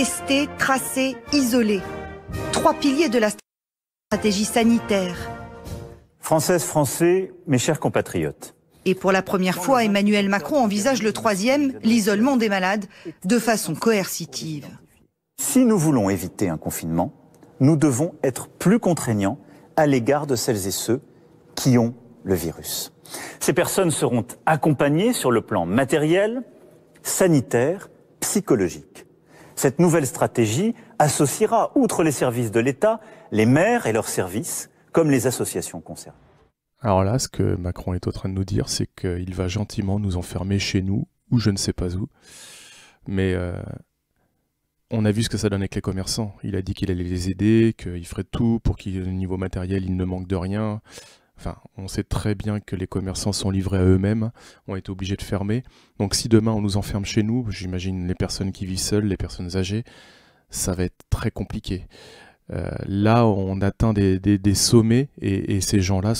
Tester, tracer, isoler. 3 piliers de la stratégie sanitaire. Françaises, Français, mes chers compatriotes. Et pour la première fois, Emmanuel Macron envisage le 3e, l'isolement des malades, de façon coercitive. Si nous voulons éviter un confinement, nous devons être plus contraignants à l'égard de celles et ceux qui ont le virus. Ces personnes seront accompagnées sur le plan matériel, sanitaire, psychologique. Cette nouvelle stratégie associera, outre les services de l'État, les maires et leurs services, comme les associations concernées. Alors là, ce que Macron est en train de nous dire, c'est qu'il va gentiment nous enfermer chez nous, ou je ne sais pas où. Mais on a vu ce que ça donne avec les commerçants. Il a dit qu'il allait les aider, qu'il ferait tout pour qu'au niveau matériel, il ne manque de rien. Enfin, on sait très bien que les commerçants sont livrés à eux-mêmes, ont été obligés de fermer. Donc si demain on nous enferme chez nous, j'imagine les personnes qui vivent seules, les personnes âgées, ça va être très compliqué. Là, on atteint des sommets et ces gens-là,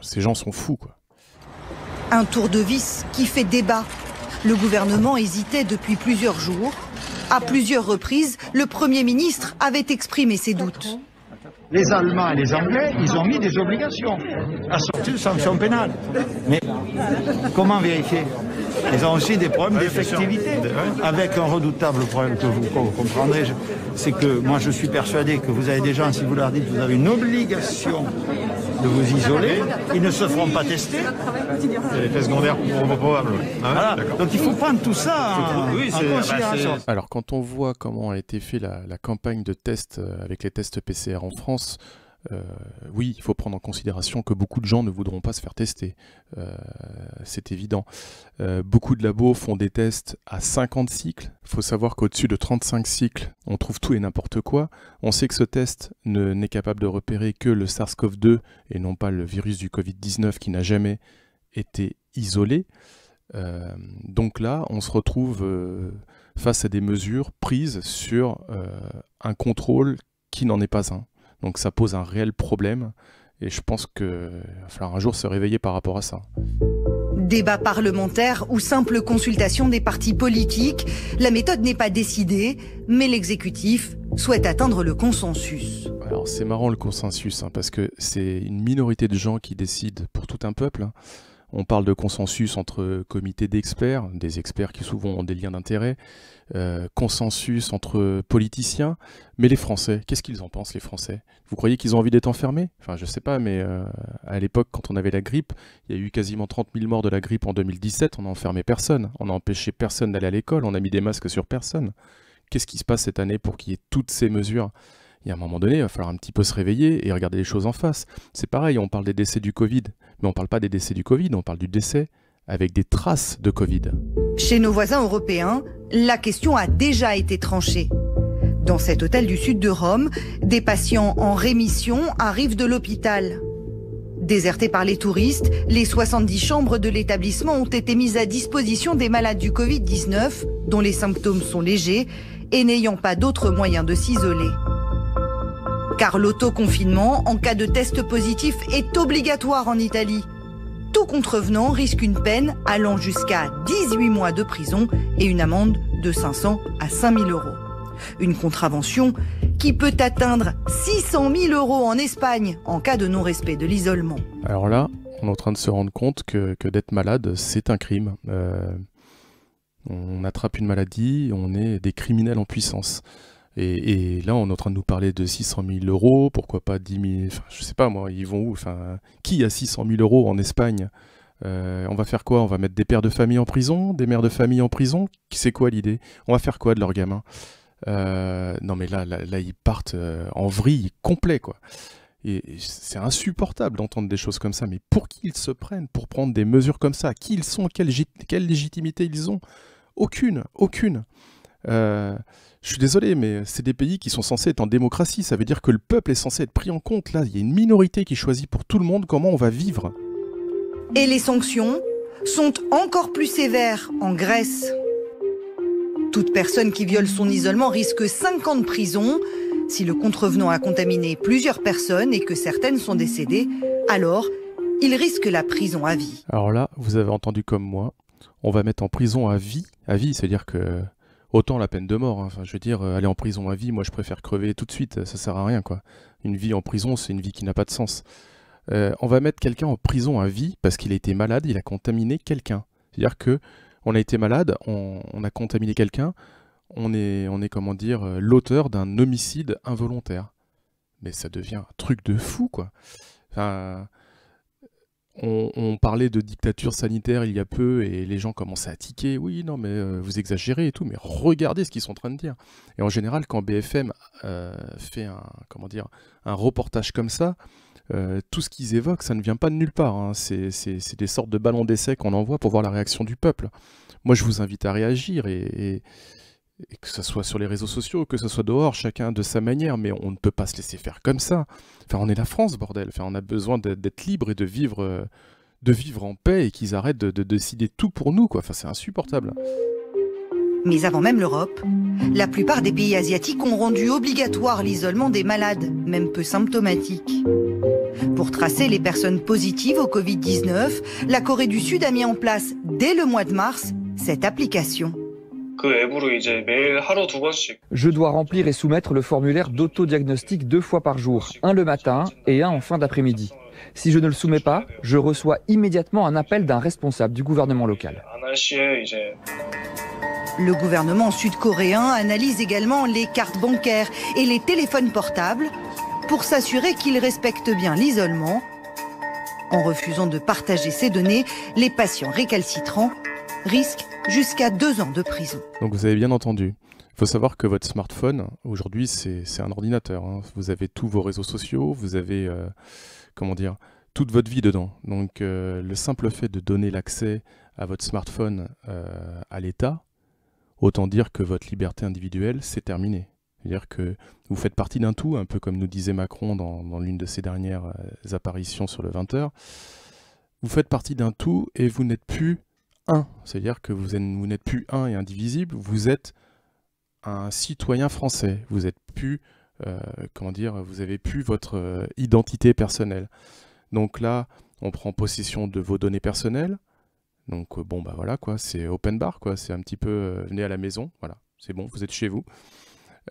ces gens sont fous, quoi. Un tour de vis qui fait débat. Le gouvernement hésitait depuis plusieurs jours. À plusieurs reprises, le Premier ministre avait exprimé ses doutes. Les Allemands et les Anglais, ils ont mis des obligations à sortir de sanctions pénales. Mais comment vérifier? Ils ont aussi des problèmes d'effectivité, avec un redoutable problème que vous comprendrez. C'est que moi je suis persuadé que vous avez des gens, si vous leur dites que vous avez une obligation de vous isoler, ils ne se feront pas tester. C'est l'effet secondaire probable. Voilà. Donc il faut prendre tout ça en considération. Alors quand on voit comment a été fait la campagne de tests avec les tests PCR en France, oui, il faut prendre en considération que beaucoup de gens ne voudront pas se faire tester. C'est évident. Beaucoup de labos font des tests à 50 cycles. Il faut savoir qu'au-dessus de 35 cycles, on trouve tout et n'importe quoi. On sait que ce test n'est capable de repérer que le SARS-CoV-2 et non pas le virus du Covid-19 qui n'a jamais été isolé. Donc là, on se retrouve face à des mesures prises sur un contrôle qui n'en est pas un. Donc ça pose un réel problème et je pense qu'il va falloir un jour se réveiller par rapport à ça. Débat parlementaire ou simple consultation des partis politiques, la méthode n'est pas décidée, mais l'exécutif souhaite atteindre le consensus. Alors c'est marrant le consensus, parce que c'est une minorité de gens qui décident pour tout un peuple. On parle de consensus entre comités d'experts, des experts qui souvent ont des liens d'intérêt, consensus entre politiciens, mais les Français, qu'est-ce qu'ils en pensent les Français? Vous croyez qu'ils ont envie d'être enfermés? Enfin je sais pas, mais à l'époque quand on avait la grippe, il y a eu quasiment 30 000 morts de la grippe en 2017, on n'a enfermé personne, on n'a empêché personne d'aller à l'école, on a mis des masques sur personne. Qu'est-ce qui se passe cette année pour qu'il y ait toutes ces mesures? Il y a un moment donné, il va falloir un petit peu se réveiller et regarder les choses en face. C'est pareil, on parle des décès du Covid, mais on ne parle pas des décès du Covid, on parle du décès avec des traces de Covid. Chez nos voisins européens, la question a déjà été tranchée. Dans cet hôtel du sud de Rome, des patients en rémission arrivent de l'hôpital. Désertés par les touristes, les 70 chambres de l'établissement ont été mises à disposition des malades du Covid-19, dont les symptômes sont légers et n'ayant pas d'autre moyen de s'isoler. Car l'autoconfinement, en cas de test positif, est obligatoire en Italie. Tout contrevenant risque une peine allant jusqu'à 18 mois de prison et une amende de 500 à 5 000 euros. Une contravention qui peut atteindre 600 000 euros en Espagne en cas de non-respect de l'isolement. Alors là, on est en train de se rendre compte que d'être malade, c'est un crime. On attrape une maladie, on est des criminels en puissance. Et là, on est en train de nous parler de 600 000 euros, pourquoi pas 10 000... Enfin, je sais pas, moi, ils vont où? Enfin, qui a 600 000 euros en Espagne? On va faire quoi? On va mettre des pères de famille en prison? Des mères de famille en prison? C'est quoi l'idée? On va faire quoi de leurs gamins? Non, mais là, ils partent en vrille complet, quoi. Et c'est insupportable d'entendre des choses comme ça. Mais pour qui ils se prennent pour prendre des mesures comme ça? Qui ils sont? Quelle légitimité ils ont? Aucune. Je suis désolé, mais c'est des pays qui sont censés être en démocratie. Ça veut dire que le peuple est censé être pris en compte. Là, il y a une minorité qui choisit pour tout le monde comment on va vivre. Et les sanctions sont encore plus sévères en Grèce. Toute personne qui viole son isolement risque 5 ans de prison. Si le contrevenant a contaminé plusieurs personnes et que certaines sont décédées, alors il risque la prison à vie. Alors là, vous avez entendu comme moi, on va mettre en prison à vie. À vie, c'est-à-dire que autant la peine de mort. Hein. Enfin, je veux dire, aller en prison à vie, moi je préfère crever tout de suite, ça sert à rien, quoi. Une vie en prison, c'est une vie qui n'a pas de sens. On va mettre quelqu'un en prison à vie parce qu'il a été malade, il a contaminé quelqu'un. C'est-à-dire que on a été malade, on a contaminé quelqu'un, on est comment dire, l'auteur d'un homicide involontaire. Mais ça devient un truc de fou, quoi. Enfin, on parlait de dictature sanitaire il y a peu et les gens commençaient à tiquer. Oui, non, mais vous exagérez et tout, mais regardez ce qu'ils sont en train de dire. Et en général, quand BFM fait un reportage comme ça, tout ce qu'ils évoquent, ça ne vient pas de nulle part. Hein. C'est des sortes de ballons d'essai qu'on envoie pour voir la réaction du peuple. Moi, je vous invite à réagir et que ce soit sur les réseaux sociaux, que ce soit dehors, chacun de sa manière, mais on ne peut pas se laisser faire comme ça. Enfin, on est la France, bordel. Enfin, on a besoin d'être libre et de vivre en paix et qu'ils arrêtent de décider tout pour nous, quoi. Enfin, c'est insupportable. Mais avant même l'Europe, la plupart des pays asiatiques ont rendu obligatoire l'isolement des malades, même peu symptomatiques. Pour tracer les personnes positives au Covid-19, la Corée du Sud a mis en place, dès le mois de mars, cette application. Je dois remplir et soumettre le formulaire d'autodiagnostic 2 fois par jour, un le matin et un en fin d'après-midi. Si je ne le soumets pas, je reçois immédiatement un appel d'un responsable du gouvernement local. Le gouvernement sud-coréen analyse également les cartes bancaires et les téléphones portables pour s'assurer qu'ils respectent bien l'isolement. En refusant de partager ces données, les patients récalcitrants risquent jusqu'à 2 ans de prison. Donc vous avez bien entendu. Il faut savoir que votre smartphone, aujourd'hui, c'est un ordinateur. Hein. Vous avez tous vos réseaux sociaux, vous avez toute votre vie dedans. Donc le simple fait de donner l'accès à votre smartphone à l'État, autant dire que votre liberté individuelle, c'est terminé. C'est-à-dire que vous faites partie d'un tout, un peu comme nous disait Macron dans l'une de ses dernières apparitions sur le 20h. Vous faites partie d'un tout et vous n'êtes plus un. C'est-à-dire que vous n'êtes plus un et indivisible, vous êtes un citoyen français. Vous êtes plus, vous avez plus votre identité personnelle. Donc là, on prend possession de vos données personnelles. Donc voilà quoi, c'est open bar quoi, c'est un petit peu venez à la maison, voilà, c'est bon, vous êtes chez vous.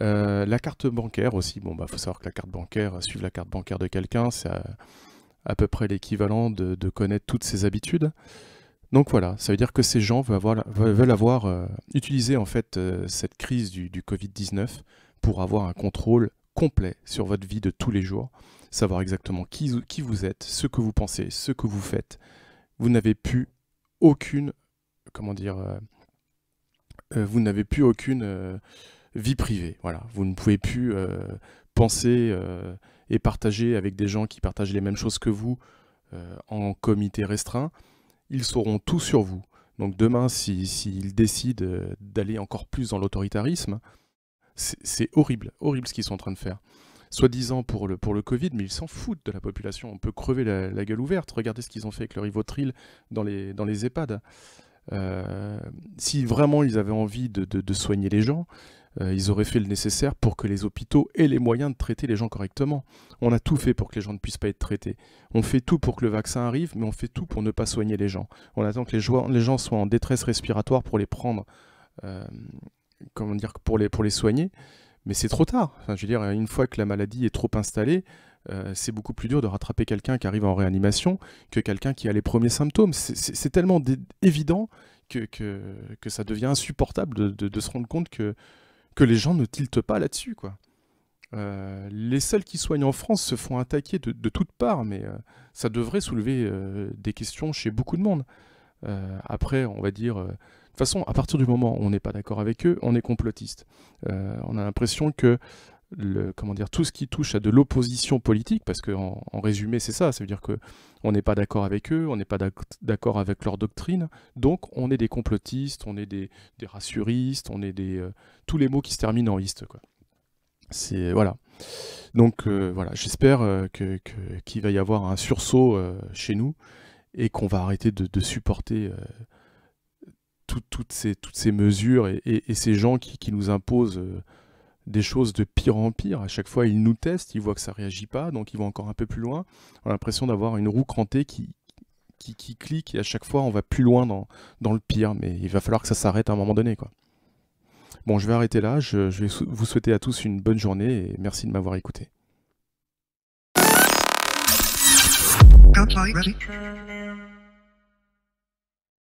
La carte bancaire aussi, faut savoir que la carte bancaire, suivre la carte bancaire de quelqu'un, c'est à peu près l'équivalent de connaître toutes ses habitudes. Donc voilà, ça veut dire que ces gens veulent avoir utilisé en fait cette crise du Covid-19 pour avoir un contrôle complet sur votre vie de tous les jours, savoir exactement qui vous êtes, ce que vous pensez, ce que vous faites. Vous n'avez plus aucune, vous n'avez plus aucune vie privée. Voilà, vous ne pouvez plus penser et partager avec des gens qui partagent les mêmes choses que vous en comité restreint. Ils sauront tout sur vous. Donc demain, s'ils décident d'aller encore plus dans l'autoritarisme, c'est horrible, horrible ce qu'ils sont en train de faire. Soi-disant pour le Covid, mais ils s'en foutent de la population. On peut crever la gueule ouverte. Regardez ce qu'ils ont fait avec le Rivotril dans les EHPAD. Si vraiment ils avaient envie de soigner les gens, ils auraient fait le nécessaire pour que les hôpitaux aient les moyens de traiter les gens correctement. On a tout fait pour que les gens ne puissent pas être traités. On fait tout pour que le vaccin arrive, mais on fait tout pour ne pas soigner les gens. On attend que les gens soient en détresse respiratoire pour les prendre, pour les soigner. Mais c'est trop tard. Enfin, je veux dire, une fois que la maladie est trop installée, c'est beaucoup plus dur de rattraper quelqu'un qui arrive en réanimation que quelqu'un qui a les premiers symptômes. C'est tellement évident que ça devient insupportable de se rendre compte que les gens ne tiltent pas là-dessus, quoi. Les seuls qui soignent en France se font attaquer de toutes parts, mais ça devrait soulever des questions chez beaucoup de monde. Après, on va dire... De toute façon, à partir du moment où on n'est pas d'accord avec eux, on est complotiste. On a l'impression que tout ce qui touche à de l'opposition politique, parce qu'en résumé c'est ça, ça veut dire qu'on n'est pas d'accord avec eux, on n'est pas d'accord avec leur doctrine, donc on est des complotistes, on est des rassuristes, on est tous les mots qui se terminent en iste, quoi. Voilà. Donc voilà, j'espère qu'il va y avoir un sursaut chez nous et qu'on va arrêter de supporter toutes ces mesures et ces gens qui nous imposent des choses de pire en pire. À chaque fois, ils nous testent, ils voient que ça ne réagit pas, donc ils vont encore un peu plus loin. On a l'impression d'avoir une roue crantée qui clique et à chaque fois, on va plus loin dans le pire. Mais il va falloir que ça s'arrête à un moment donné, quoi. Bon, je vais arrêter là. Je vais vous souhaiter à tous une bonne journée et merci de m'avoir écouté. Ready?